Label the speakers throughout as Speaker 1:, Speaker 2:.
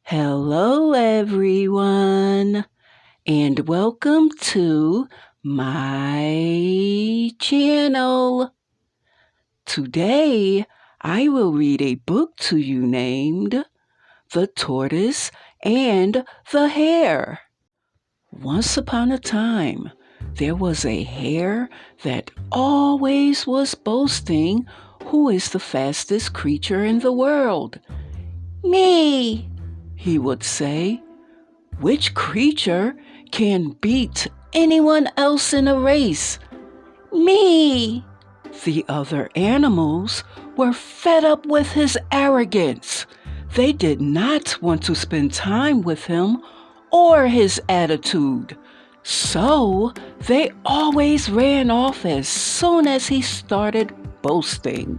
Speaker 1: Hello, everyone, and welcome to my channel. Today, I will read a book to you named The Tortoise and the Hare. Once upon a time, there was a hare that always was boasting who is the fastest creature in the world. Me, he would say. Which creature can beat anyone else in a race? Me! The other animals were fed up with his arrogance. They did not want to spend time with him or his attitude. So they always ran off as soon as he started boasting.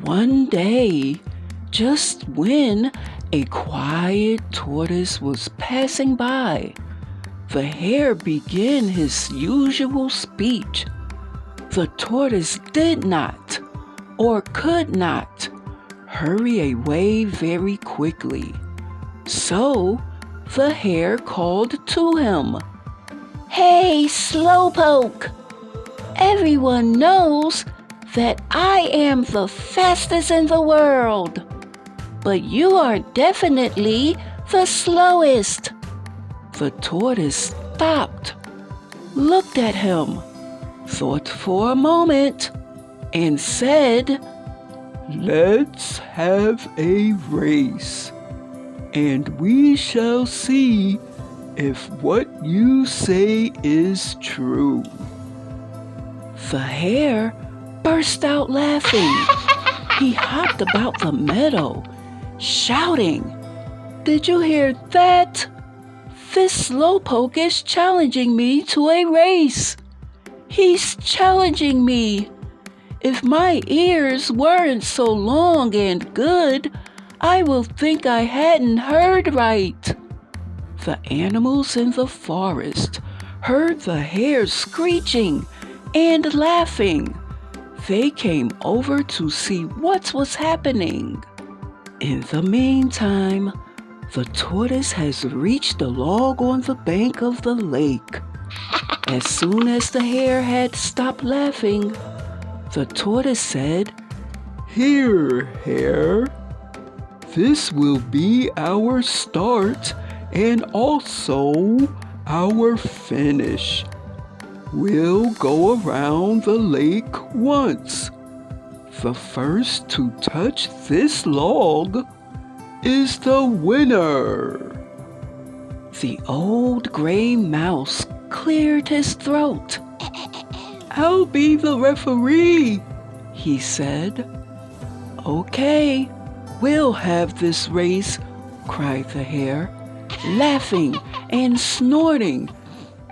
Speaker 1: One day, just when a quiet tortoise was passing by, the hare began his usual speech. The tortoise did not, or could not, hurry away very quickly. So the hare called to him, "Hey, Slowpoke! Everyone knows that I am the fastest in the world. But you are definitely the slowest." The tortoise stopped, looked at him, thought for a moment, and said, "Let's have a race, and we shall see if what you say is true." The hare burst out laughing. He hopped about the meadow, shouting, "Did you hear that? This slowpoke is challenging me to a race. He's challenging me. If my ears weren't so long and good, I will think I hadn't heard right." The animals in the forest heard the hare screeching and laughing. They came over to see what was happening. In the meantime, the tortoise has reached the log on the bank of the lake. As soon as the hare had stopped laughing, the tortoise said, "Here, hare, this will be our start and also our finish. We'll go around the lake once. The first to touch this log is the winner." The old gray mouse cleared his throat. "I'll be the referee," he said. "Okay, we'll have this race," cried the hare, laughing and snorting.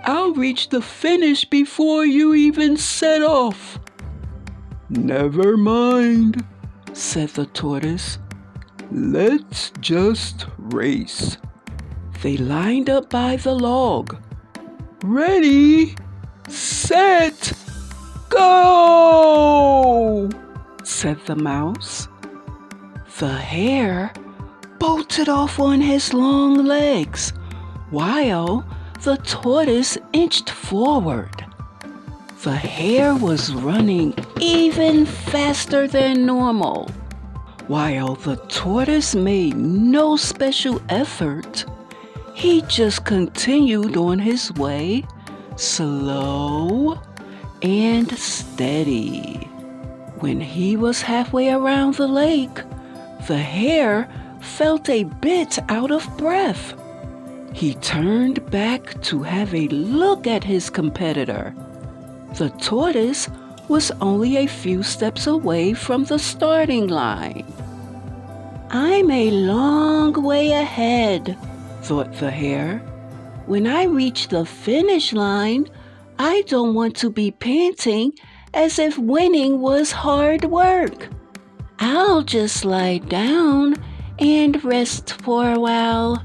Speaker 1: "I'll reach the finish before you even set off." "Never mind," said the tortoise. "Let's just race." They lined up by the log. "Ready, set, go!" said the mouse. The hare bolted off on his long legs, while the tortoise inched forward. The hare was running even faster than normal, while the tortoise made no special effort. He just continued on his way, slow and steady. When he was halfway around the lake, the hare felt a bit out of breath. He turned back to have a look at his competitor. The tortoise was only a few steps away from the starting line. "I'm a long way ahead," thought the hare. "When I reach the finish line, I don't want to be panting as if winning was hard work. I'll just lie down and rest for a while.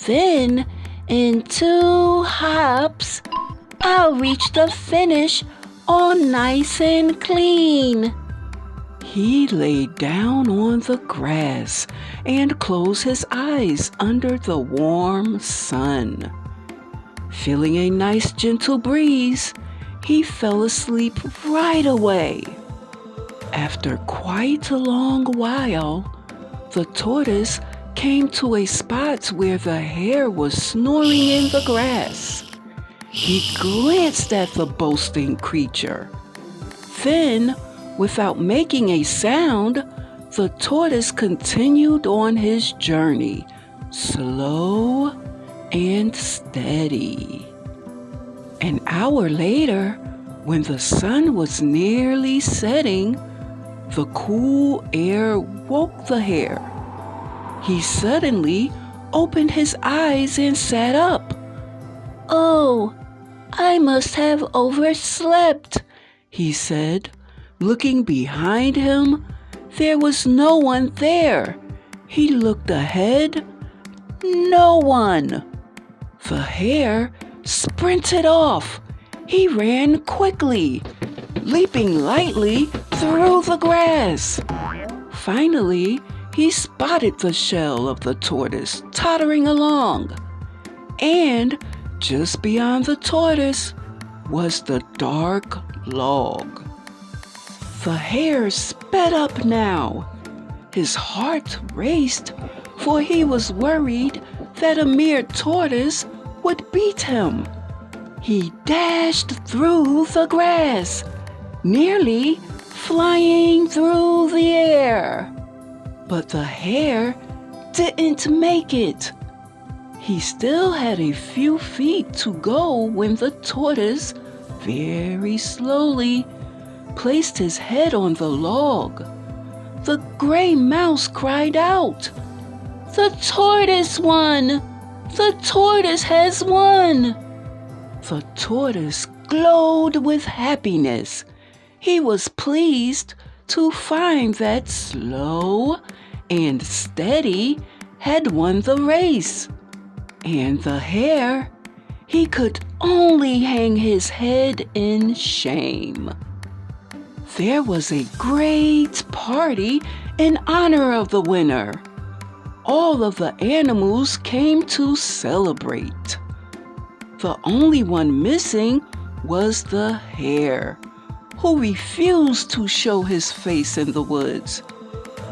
Speaker 1: Then, in 2 hops, I'll reach the finish all nice and clean." He lay down on the grass and closed his eyes under the warm sun. Feeling a nice gentle breeze, he fell asleep right away. After quite a long while, the tortoise came to a spot where the hare was snoring in the grass. He glanced at the boasting creature. Then, without making a sound, the tortoise continued on his journey, slow and steady. An hour later, when the sun was nearly setting, the cool air woke the hare. He suddenly opened his eyes and sat up. "Oh, I must have overslept," he said. Looking behind him, there was no one there. He looked ahead. No one. The hare sprinted off. He ran quickly, leaping lightly through the grass. Finally, he spotted the shell of the tortoise tottering along. And just beyond the tortoise was the dark log. The hare sped up now. His heart raced, for he was worried that a mere tortoise would beat him. He dashed through the grass, nearly flying through the air. But the hare didn't make it. He still had a few feet to go when the tortoise, very slowly, placed his head on the log. The gray mouse cried out, "The tortoise won! The tortoise has won!" The tortoise glowed with happiness. He was pleased to find that slow and steady had won the race. And the hare, he could only hang his head in shame. There was a great party in honor of the winner. All of the animals came to celebrate. The only one missing was the hare, who refused to show his face in the woods.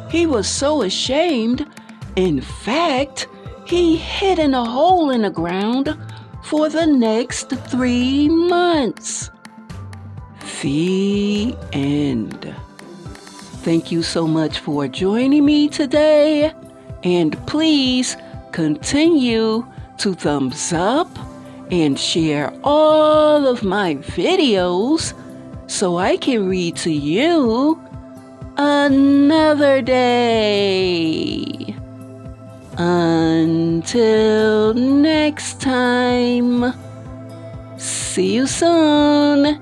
Speaker 1: He was so ashamed, in fact, he hid in a hole in the ground for the next 3 months. The end. Thank you so much for joining me today, and please continue to thumbs up and share all of my videos so I can read to you another day. Until next time, see you soon.